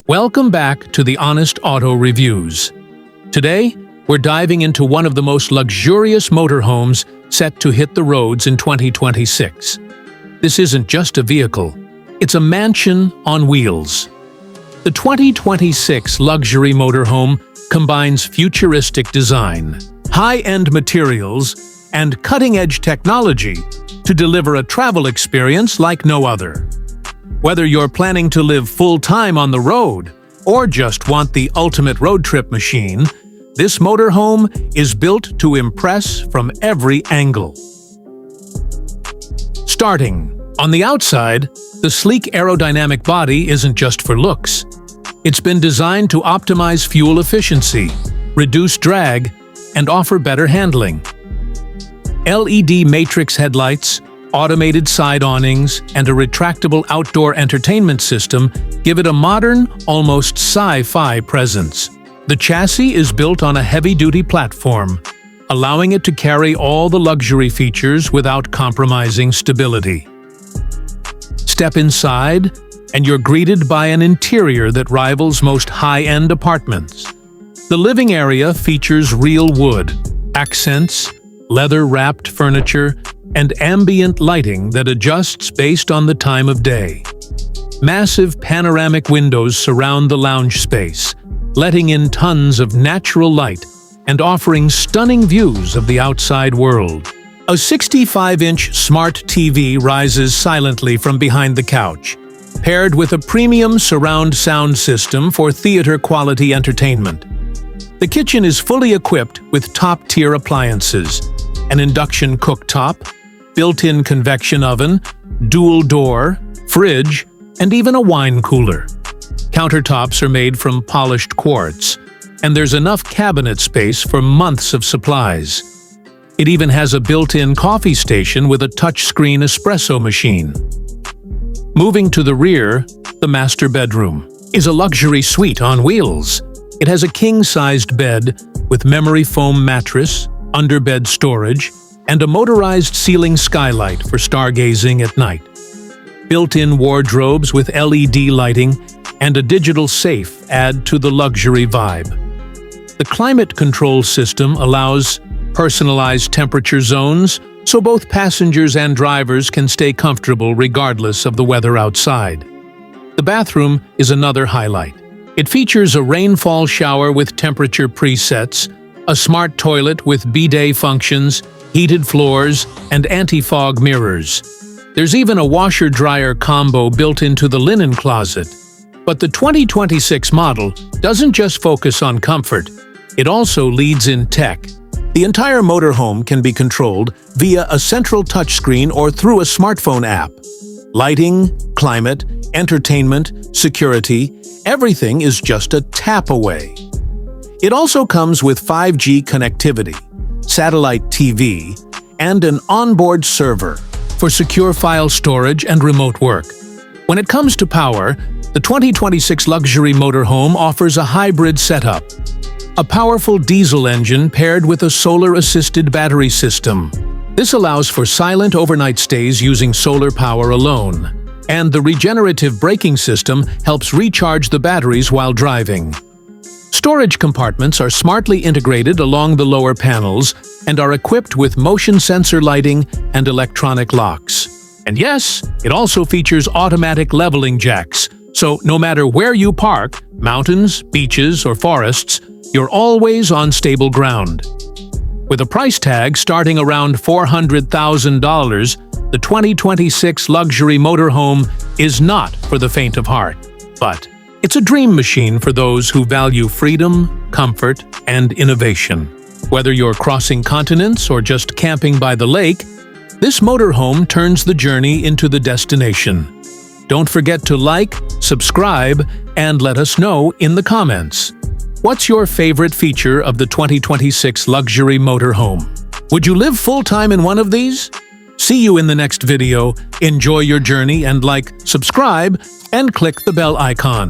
Welcome back to the Honest Auto Reviews. Today, we're diving into one of the most luxurious motorhomes set to hit the roads in 2026. This isn't just a vehicle, it's a mansion on wheels. The 2026 luxury motorhome combines futuristic design, high-end materials, and cutting-edge technology to deliver a travel experience like no other. Whether you're planning to live full-time on the road or just want the ultimate road trip machine, this motorhome is built to impress from every angle. Starting on the outside, the sleek aerodynamic body isn't just for looks. It's been designed to optimize fuel efficiency, reduce drag, and offer better handling. LED matrix headlights, automated side awnings, and a retractable outdoor entertainment system give it a modern, almost sci-fi presence. The chassis is built on a heavy-duty platform, allowing it to carry all the luxury features without compromising stability. Step inside, and you're greeted by an interior that rivals most high-end apartments. The living area features real wood, accents, leather-wrapped furniture, and ambient lighting that adjusts based on the time of day. Massive panoramic windows surround the lounge space, letting in tons of natural light and offering stunning views of the outside world. A 65-inch smart TV rises silently from behind the couch, paired with a premium surround sound system for theater-quality entertainment. The kitchen is fully equipped with top-tier appliances, an induction cooktop, built-in convection oven, dual door, fridge, and even a wine cooler. Countertops are made from polished quartz, and there's enough cabinet space for months of supplies. It even has a built-in coffee station with a touchscreen espresso machine. Moving to the rear, the master bedroom is a luxury suite on wheels. It has a king-sized bed with memory foam mattress, underbed storage, and a motorized ceiling skylight for stargazing at night. Built-in wardrobes with LED lighting and a digital safe add to the luxury vibe. The climate control system allows personalized temperature zones, so both passengers and drivers can stay comfortable regardless of the weather outside. The bathroom is another highlight. It features a rainfall shower with temperature presets, a smart toilet with bidet functions, heated floors, and anti-fog mirrors. There's even a washer-dryer combo built into the linen closet. But the 2026 model doesn't just focus on comfort, it also leads in tech. The entire motorhome can be controlled via a central touchscreen or through a smartphone app. Lighting, climate, entertainment, security, everything is just a tap away. It also comes with 5G connectivity, satellite TV, and an onboard server for secure file storage and remote work. When it comes to power, the 2026 luxury motorhome offers a hybrid setup. A powerful diesel engine paired with a solar-assisted battery system. This allows for silent overnight stays using solar power alone. And the regenerative braking system helps recharge the batteries while driving. Storage compartments are smartly integrated along the lower panels and are equipped with motion sensor lighting and electronic locks. And yes, it also features automatic leveling jacks, so no matter where you park, mountains, beaches, or forests, you're always on stable ground. With a price tag starting around $400,000, the 2026 luxury motorhome is not for the faint of heart, but it's a dream machine for those who value freedom, comfort, and innovation. Whether you're crossing continents or just camping by the lake, this motorhome turns the journey into the destination. Don't forget to like, subscribe, and let us know in the comments. What's your favorite feature of the 2026 luxury motorhome? Would you live full-time in one of these? See you in the next video, enjoy your journey and like, subscribe, and click the bell icon.